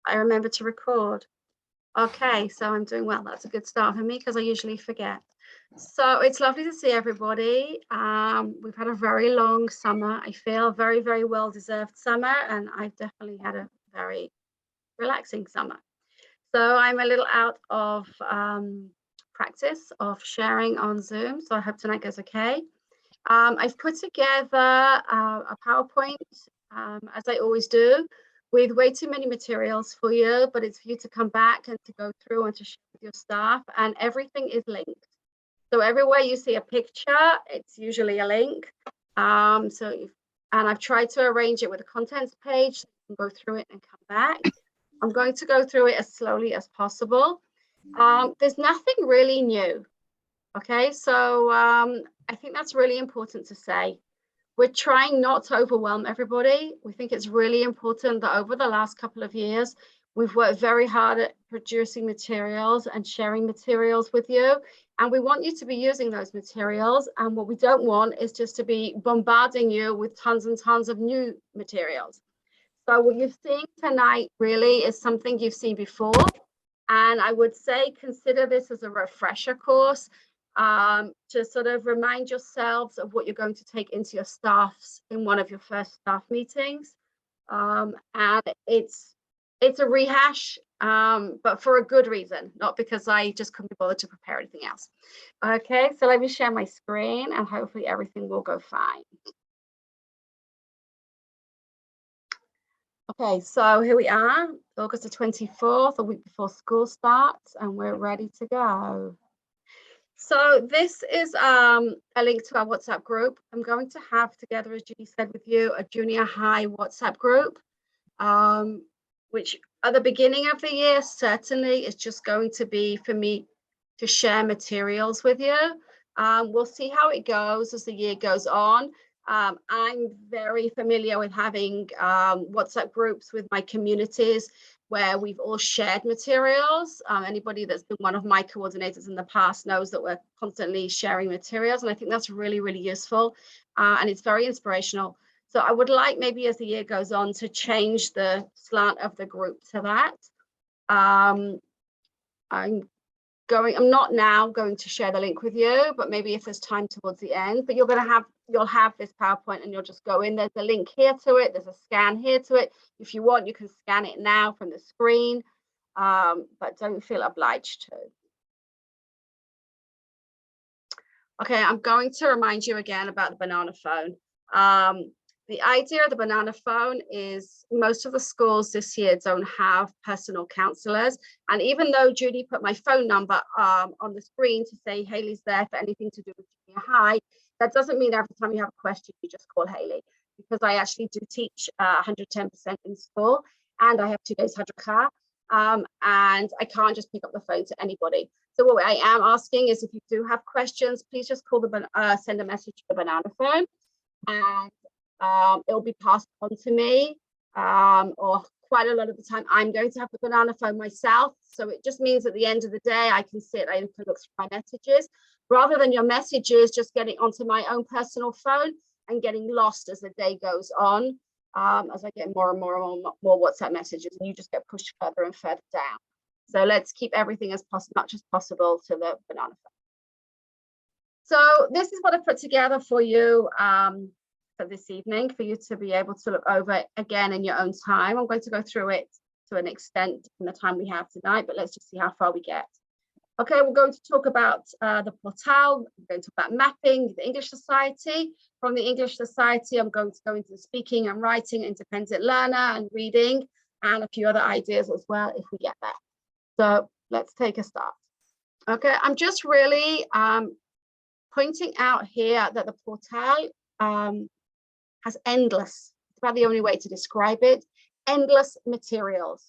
I remember to record. Okay, so I'm doing well. That's a good start for me because I usually forget. So it's lovely to see everybody. We've had a very long summer. I feel very, very well-deserved summer, and I've definitely had a very relaxing summer. So I'm a little out of practice of sharing on Zoom, so I hope tonight goes okay. I've put together a PowerPoint, as I always do, with way too many materials for you, but it's for you to come back and to go through and to share with your staff, and everything is linked. So everywhere you see a picture, it's usually a link. And I've tried to arrange it with a contents page, so you can go through it and come back. I'm going to go through it as slowly as possible. There's nothing really new. Okay, so I think that's really important to say. We're trying not to overwhelm everybody. We think it's really important that over the last couple of years, we've worked very hard at producing materials and sharing materials with you. And we want you to be using those materials. And what we don't want is just to be bombarding you with tons and tons of new materials. So what you've seen tonight really is something you've seen before. And I would say consider this as a refresher course, to sort of remind yourselves of what you're going to take into your staffs in one of your first staff meetings. And it's a rehash, but for a good reason, not because I just couldn't be bothered to prepare anything else. Okay, so let me share my screen and hopefully everything will go fine. Okay, so here we are, August the 24th, a week before school starts, and we're ready to go. So this is a link to our WhatsApp group. I'm going to have together, as Judy said with you, a junior high WhatsApp group, which at the beginning of the year, certainly is just going to be for me to share materials with you. We'll see how it goes as the year goes on. I'm very familiar with having WhatsApp groups with my communities where we've all shared materials. Anybody that's been one of my coordinators in the past knows that we're constantly sharing materials, and I think that's really, really useful, and it's very inspirational. So I would like maybe as the year goes on to change the slant of the group to that. I'm not now going to share the link with you, but maybe if there's time towards the end, but you'll have this PowerPoint and you'll just go in. There's a link here to it. There's a scan here to it. If you want, you can scan it now from the screen, but don't feel obliged to. Okay, I'm going to remind you again about the banana phone. The idea of the banana phone is most of the schools this year don't have personal counselors. And even though Judy put my phone number on the screen to say Haley's there for anything to do with junior high, that doesn't mean every time you have a question, you just call Haley, because I actually do teach 110% in school, and I have 2 days Hadrika, and I can't just pick up the phone to anybody. So what I am asking is if you do have questions, please just call send a message to the banana phone, and it'll be passed on to me, or quite a lot of the time I'm going to have the banana phone myself. So it just means at the end of the day, I can look through my messages, rather than your messages just getting onto my own personal phone and getting lost as the day goes on, as I get more and more WhatsApp messages, and you just get pushed further and further down. So let's keep everything as much as possible to the banana phone. So this is what I put together for you for this evening, for you to be able to look over it again in your own time. I'm going to go through it to an extent in the time we have tonight, but let's just see how far we get. Okay, we're going to talk about the portal. We're going to talk about mapping, the English Society. From the English Society, I'm going to go into speaking and writing, independent learner and reading, and a few other ideas as well if we get there. So let's take a start. Okay, I'm just really pointing out here that the portal has endless, it's about the only way to describe it, endless materials.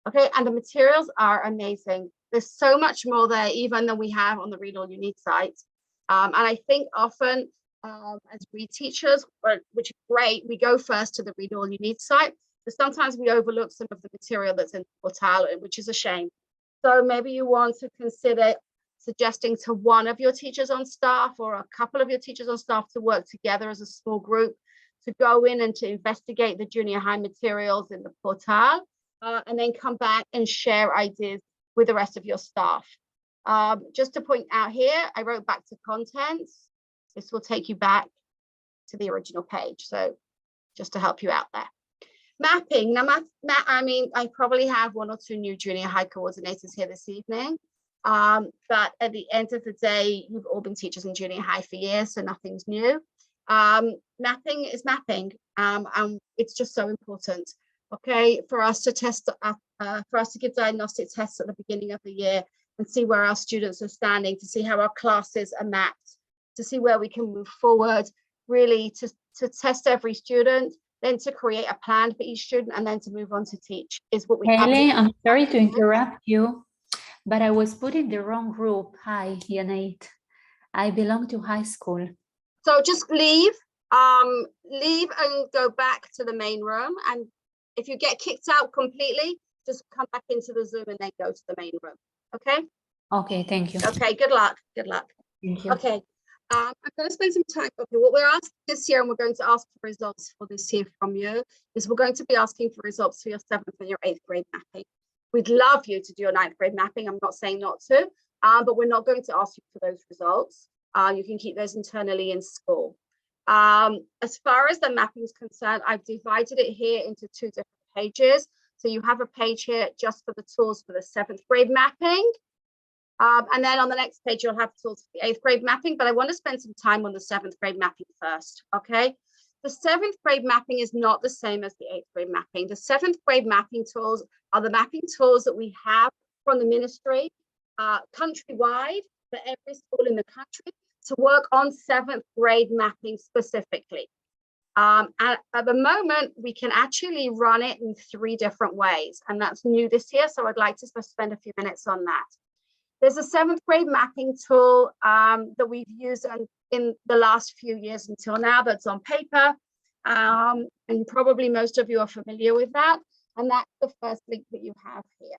Okay, and the materials are amazing. There's so much more there even than we have on the Read All You Need site. And I think often as Read teachers, which is great, we go first to the Read All You Need site, but sometimes we overlook some of the material that's in the portal, which is a shame. So maybe you want to consider suggesting to one of your teachers on staff or a couple of your teachers on staff to work together as a small group to go in and to investigate the junior high materials in the portal. and then come back and share ideas with the rest of your staff. Just to point out here, I wrote back to contents. This will take you back to the original page. So just to help you out there. Mapping. Now, I mean, I probably have 1 or 2 new junior high coordinators here this evening. But at the end of the day, you've all been teachers in junior high for years, so nothing's new. Mapping is mapping, and it's just so important. Okay, for us to test, for us to give diagnostic tests at the beginning of the year and see where our students are standing, to see how our classes are mapped, to see where we can move forward, really to test every student, then to create a plan for each student, and then to move on to teach is what we Haley, I'm sorry to interrupt you, but I was put in the wrong group. Hi, Yanate. I belong to high school. So just leave and go back to the main room. And if you get kicked out completely, just come back into the Zoom and then go to the main room. Okay? Okay, thank you. Okay, good luck. Good luck. Thank you. Okay. I'm going to spend some time. Okay, what we're asking this year, and we're going to ask for results for this year from you, is we're going to be asking for results for your 7th and your 8th grade mapping. We'd love you to do your 9th grade mapping. I'm not saying not to, but we're not going to ask you for those results. You can keep those internally in school. As far as the mapping is concerned, I've divided it here into 2 different pages. So you have a page here just for the tools for the 7th grade mapping. And then on the next page, you'll have tools for the 8th grade mapping, but I want to spend some time on the 7th grade mapping first, okay? The 7th grade mapping is not the same as the 8th grade mapping. The 7th grade mapping tools are the mapping tools that we have from the ministry countrywide for every school in the country to work on 7th grade mapping specifically. And at the moment, we can actually run it in 3 different ways, and that's new this year, so I'd like to spend a few minutes on that. There's a 7th grade mapping tool that we've used in the last few years until now that's on paper. And probably most of you are familiar with that. And that's the first link that you have here.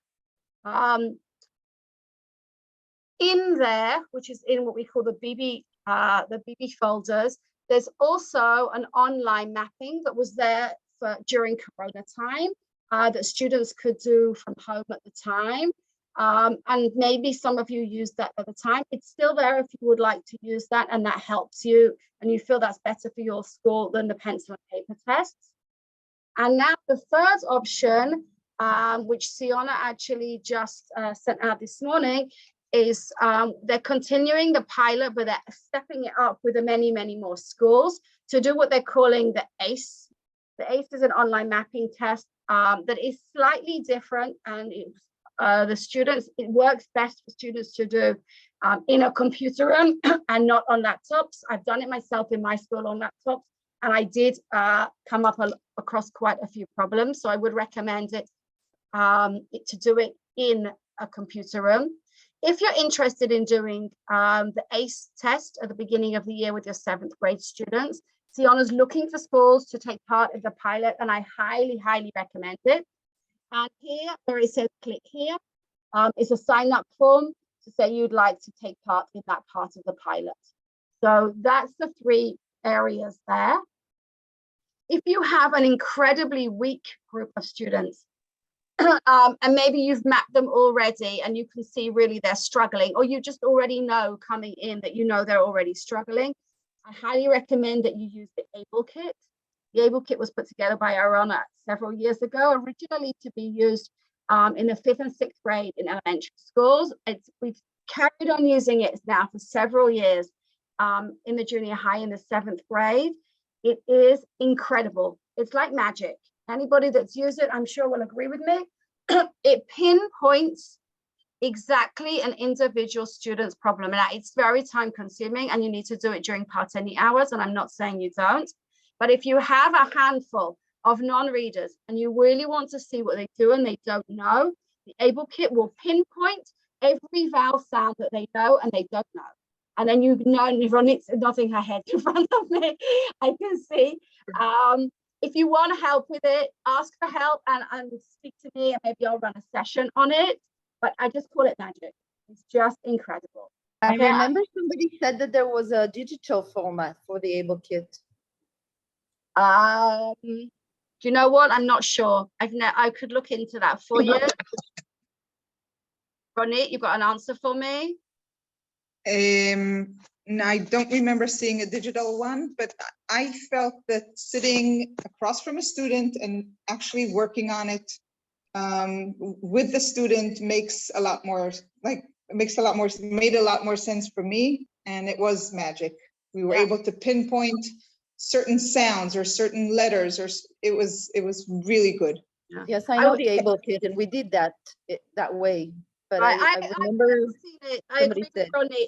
In there, which is in what we call the BB folders, there's also an online mapping that was there during Corona time that students could do from home at the time. And maybe some of you used that at the time. It's still there if you would like to use that, and that helps you and you feel that's better for your school than the pencil and paper tests. And now the third option, which Siona actually just sent out this morning, is they're continuing the pilot, but they're stepping it up with many, many more schools to do what they're calling the ACE. The ACE is an online mapping test that is slightly different, and it works best for students to do in a computer room and not on laptops. I've done it myself in my school on laptops, and I did come up across quite a few problems. So I would recommend it to do it in a computer room. If you're interested in doing the ACE test at the beginning of the year with your 7th grade students, Siona's looking for schools to take part in the pilot, and I highly, highly recommend it. And here, where it says click here, is a sign-up form to say you'd like to take part in that part of the pilot. So that's the 3 areas there. If you have an incredibly weak group of students, and maybe you've mapped them already and you can see really they're struggling, or you just already know coming in that you know they're already struggling, I highly recommend that you use the Able Kit. The Able Kit was put together by Arona several years ago, originally to be used in the 5th and 6th grade in elementary schools. We've carried on using it now for several years in the junior high in the 7th grade. It is incredible. It's like magic. Anybody that's used it, I'm sure will agree with me. It pinpoints exactly an individual student's problem. And it's very time consuming, and you need to do it during part any hours. And I'm not saying you don't. But if you have a handful of non-readers and you really want to see what they do and they don't know, the Able Kit will pinpoint every vowel sound that they know and they don't know. And then you know, Ronit's nodding her head in front of me, I can see. If you want help with it, ask for help and speak to me, and maybe I'll run a session on it. But I just call it magic. It's just incredible. I remember somebody said that there was a digital format for the Able Kit. Do you know what? I'm not sure. I could look into that for you. Ronit, you got an answer for me? No, I don't remember seeing a digital one, but I felt that sitting across from a student and actually working on it with the student makes a lot more, made a lot more sense for me. And it was magic. We were able to pinpoint certain sounds or certain letters, or it was really good. Yes, I know the able kit, and we did that that way. But I remember I've seen it. I somebody agree said. with Ronit,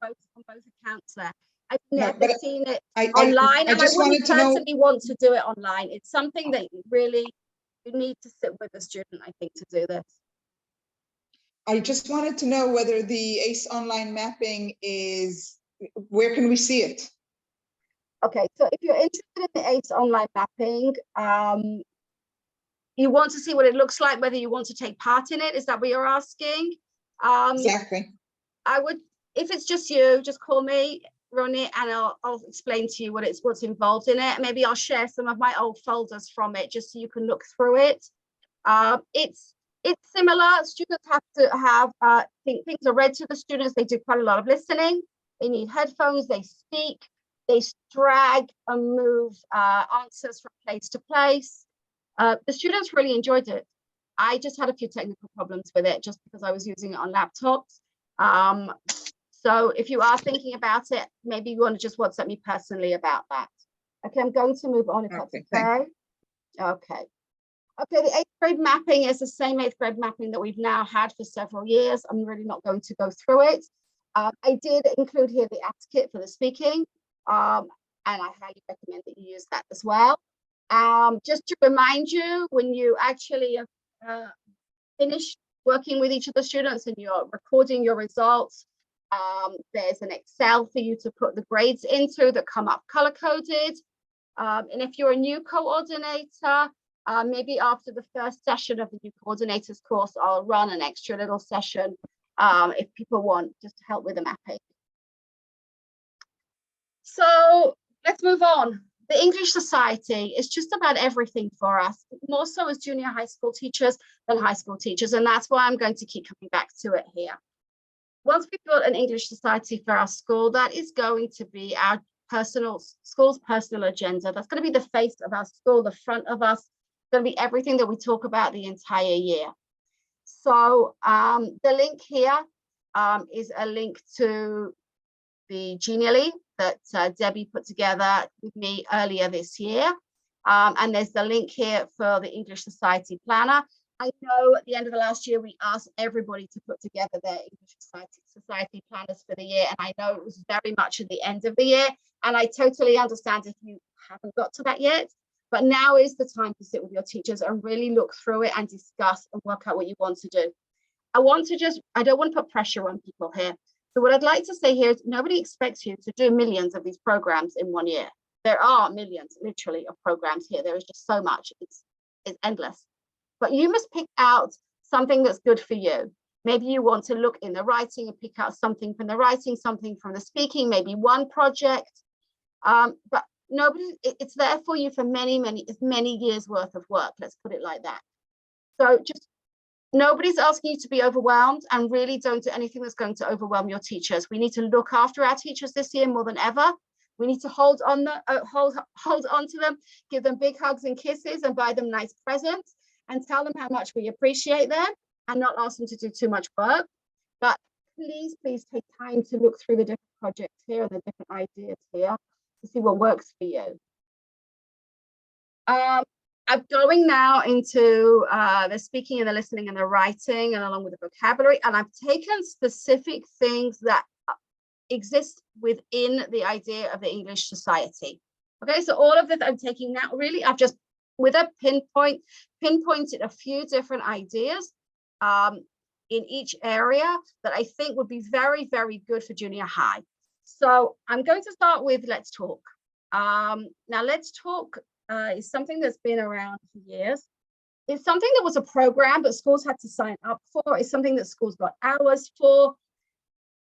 both on both accounts there. I've No, never but seen it I online, and I just wouldn't wanted to know. personally want to do it online. It's something that you need to sit with the student, I think, to do this. I just wanted to know whether the ACE online mapping is, where can we see it? Okay, so if you're interested in the ACE online mapping, you want to see what it looks like, whether you want to take part in it. Is that what you're asking? Exactly. I would, if it's just you, just call me, Ronit, and I'll explain to you what's involved in it. Maybe I'll share some of my old folders from it just so you can look through it. It's similar. Students have to have things are read to the students. They do quite a lot of listening. They need headphones. They speak. They drag and move answers from place to place. The students really enjoyed it. I just had a few technical problems with it just because I was using it on laptops. So if you are thinking about it, maybe you want to just WhatsApp me personally about that. Okay, I'm going to move on if that's okay. Okay. Okay, the 8th grade mapping is the same 8th grade mapping that we've now had for several years. I'm really not going to go through it. I did include here the ACT kit for the speaking, and I highly recommend that you use that as well. Just to remind you, when you actually finish working with each of the students and you're recording your results, there's an Excel for you to put the grades into that come up color-coded. And if you're a new coordinator, maybe after the first session of the new coordinators course, I'll run an extra little session if people want, just to help with the mapping. So let's move on. The English Society is just about everything for us, more so as junior high school teachers than high school teachers. And that's why I'm going to keep coming back to it here. Once we've got an English Society for our school, that is going to be our school's personal agenda. That's going to be the face of our school, the front of us. It's going to be everything that we talk about the entire year. So the link here is a link to the Genially that Debbie put together with me earlier this year. And there's the link here for the English Society Planner. I know at the end of the last year, we asked everybody to put together their English Society planners for the year. And I know it was very much at the end of the year. And I totally understand if you haven't got to that yet. But now is the time to sit with your teachers and really look through it and discuss and work out what you want to do. I don't want to put pressure on people here. So what I'd like to say here is nobody expects you to do millions of these programs in 1 year. There are millions, literally, of programs here. There is just so much. It's endless. But you must pick out something that's good for you. Maybe you want to look in the writing and pick out something from the writing, something from the speaking, maybe one project. But it's there for you for many years worth of work. Let's put it like that. So just nobody's asking you to be overwhelmed, and really don't do anything that's going to overwhelm your teachers. We need to look after our teachers this year more than ever. We need to hold on to them, give them big hugs and kisses, and buy them nice presents, and tell them how much we appreciate them, and not ask them to do too much work. But please take time to look through the different projects here and the different ideas here to see what works for you. I'm going now into the speaking and the listening and the writing, and along with the vocabulary, and I've taken specific things that exist within the idea of the English Society. Okay, so all of this I'm taking now, really, I've just, with a pinpointed a few different ideas in each area that I think would be very, very good for junior high. So I'm going to start with Let's Talk. Now, Let's Talk is something that's been around for years. It's something that was a program that schools had to sign up for. It's something that schools got hours for.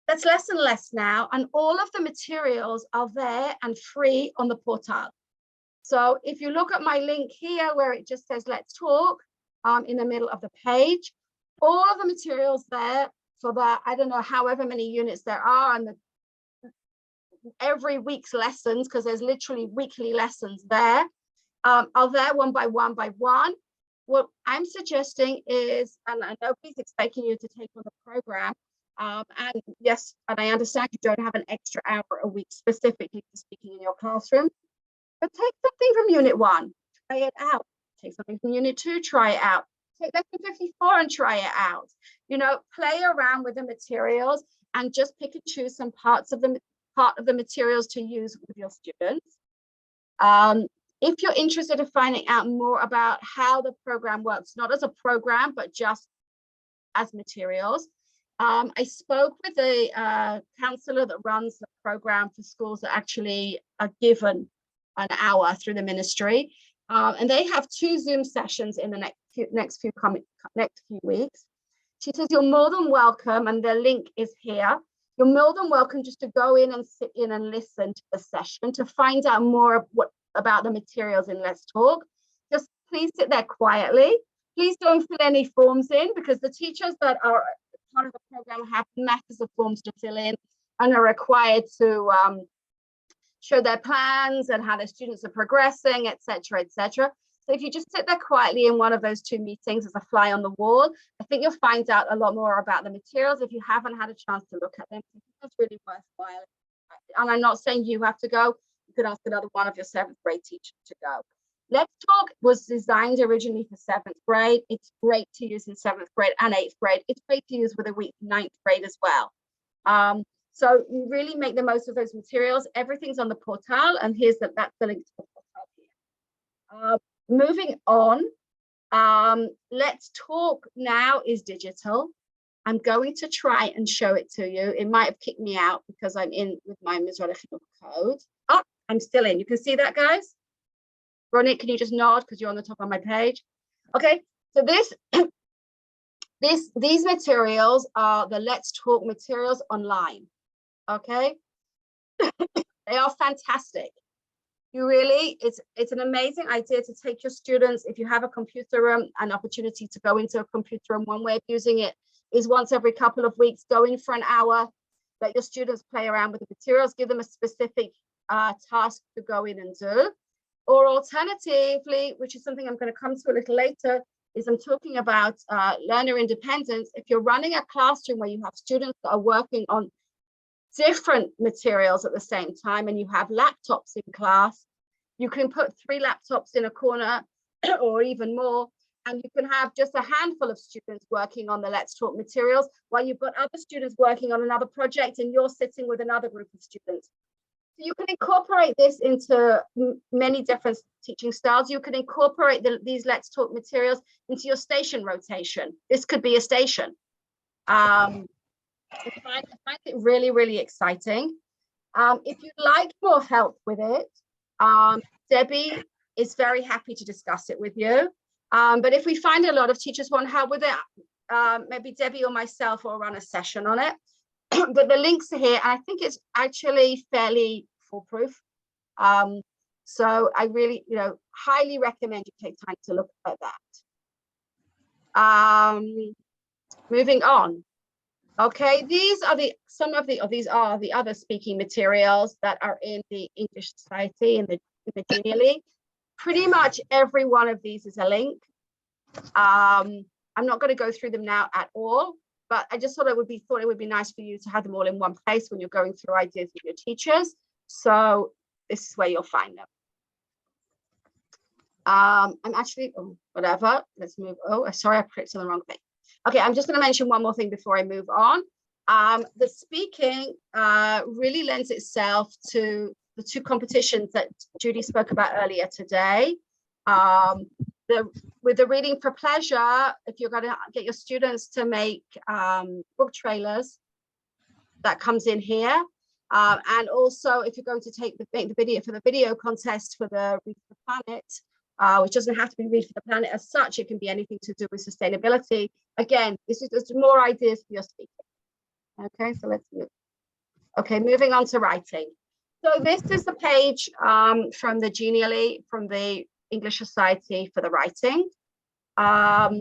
That's less and less now, and all of the materials are there and free on the portal. So if you look at my link here where it just says let's talk in the middle of the page, all of the materials there for that, I don't know however many units there are, and every week's lessons, because there's literally weekly lessons there, are there one by one by one. What I'm suggesting is, and I know nobody's expecting you to take on the program, and yes, and I understand you don't have an extra hour a week specifically for speaking in your classroom, but take something from unit 1, try it out. Take something from unit 2, try it out. Take lesson 54 and try it out. You know, play around with the materials and just pick and choose some part of the materials to use with your students. If you're interested in finding out more about how the program works, not as a program, but just as materials, I spoke with a counselor that runs the program for schools that actually are given an hour through the ministry. And they have 2 Zoom sessions in the next few weeks. She says, you're more than welcome, and the link is here. You're more than welcome just to go in and sit in and listen to the session to find out more about the materials in Let's Talk. Just please sit there quietly. Please don't fill any forms in, because the teachers that are part of the program have masses of forms to fill in and are required to show their plans and how their students are progressing, etc., etc. So if you just sit there quietly in one of those 2 meetings as a fly on the wall, I think you'll find out a lot more about the materials if you haven't had a chance to look at them. I think that's really worthwhile. And I'm not saying you have to go. You could ask another one of your 7th grade teachers to go. Let's Talk was designed originally for 7th grade. It's great to use in 7th grade and 8th grade. It's great to use with a week 9th grade as well. So you really make the most of those materials. Everything's on the portal, and that's the link to the portal here. Moving on, Let's Talk now is digital. I'm going to try and show it to you. It might have kicked me out because I'm in with my Mizrahi code. Oh, I'm still in. You can see that, guys? Ronit, can you just nod because you're on the top of my page? Okay, so these materials are the Let's Talk materials online. Okay, they are fantastic. You really, it's an amazing idea to take your students, if you have a computer room, an opportunity to go into a computer room. One way of using it is once every couple of weeks, go in for an hour, let your students play around with the materials, give them a specific task to go in and do. Or alternatively, which is something I'm going to come to a little later, is I'm talking about learner independence. If you're running a classroom where you have students that are working on different materials at the same time and you have laptops in class, you can put 3 laptops in a corner or even more, and you can have just a handful of students working on the Let's Talk materials while you've got other students working on another project and you're sitting with another group of students. So you can incorporate this into many different teaching styles. You can incorporate these Let's Talk materials into your station rotation. This could be a station. I find it really, really exciting. If you'd like more help with it, Debbie is very happy to discuss it with you. But if we find a lot of teachers want help with it, maybe Debbie or myself will run a session on it. But the links are here, and I think it's actually fairly foolproof. So I really, highly recommend you take time to look at that. Moving on. Okay, these are these are the other speaking materials that are in the English Society in the Junior League. Pretty much every one of these is a link. I'm not going to go through them now at all, but I just thought it would be nice for you to have them all in one place when you're going through ideas with your teachers. So this is where you'll find them. I'm actually, whatever, let's move. Oh, sorry, I clicked on the wrong thing. Okay, I'm just going to mention one more thing before I move on. The speaking really lends itself to the 2 competitions that Judy spoke about earlier today. With the Reading for Pleasure, if you're going to get your students to make book trailers, that comes in here. And also, if you're going to make the video for the video contest for the Read for the Planet, which doesn't have to be Read for the Planet as such, it can be anything to do with sustainability. Again, this is just more ideas for your speaking. Okay, so let's move. Okay, moving on to writing. So this is the page from the Genially, from the English Society for the Writing. I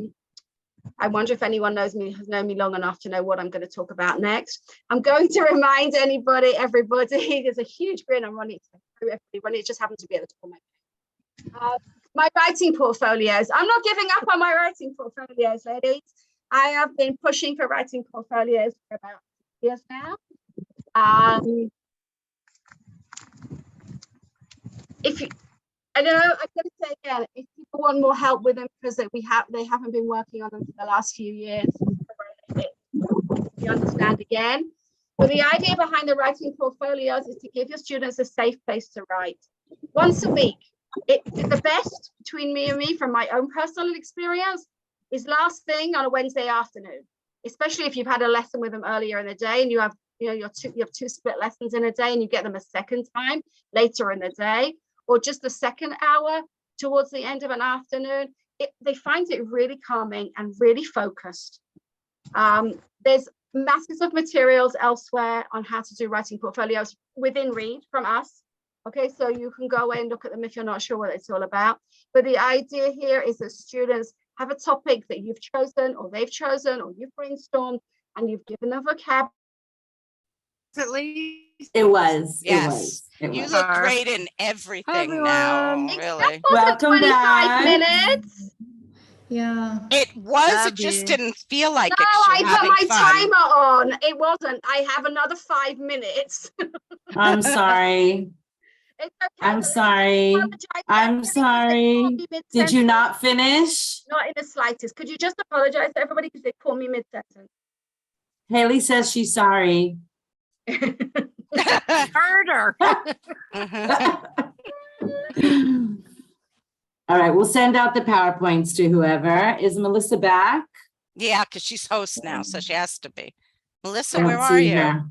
wonder if anyone has known me long enough to know what I'm going to talk about next. I'm going to remind everybody, there's a huge grin on Ronnie. It just happens to be at the top of my writing portfolios. I'm not giving up on my writing portfolios, ladies. I have been pushing for writing portfolios for about years now. I know I'm going to say again, if people want more help with them because they haven't been working on them for the last few years, you understand again. But the idea behind the writing portfolios is to give your students a safe place to write once a week. The best between me and me, from my own personal experience, is last thing on a Wednesday afternoon, especially if you've had a lesson with them earlier in the day and you have two split lessons in a day and you get them a second time later in the day, or just the second hour towards the end of an afternoon. They find it really calming and really focused. There's masses of materials elsewhere on how to do writing portfolios within Read from us. Okay, so you can go away and look at them if you're not sure what it's all about. But the idea here is that students have a topic that you've chosen or they've chosen or you've brainstormed and you've given them vocab. It was. Yes. It You was. look great in everything now, Except really. for the Welcome 25 back. minutes. Yeah. It was, Love it just you. didn't feel like No, it. 'cause I you're put having my fun. timer on. It wasn't. I have another 5 minutes. I'm sorry. It's okay. I'm sorry. Apologize to I'm everybody 'cause they sorry. called me Did mid-sentence. you not finish? Not in the slightest. Could you just apologize to everybody because they called me mid-sentence? Haley says she's sorry. Murder. Mhm. All right, we'll send out the PowerPoints to whoever. Is Melissa back? Yeah, because she's host now, so she has to be. Melissa, I don't where are see you? her.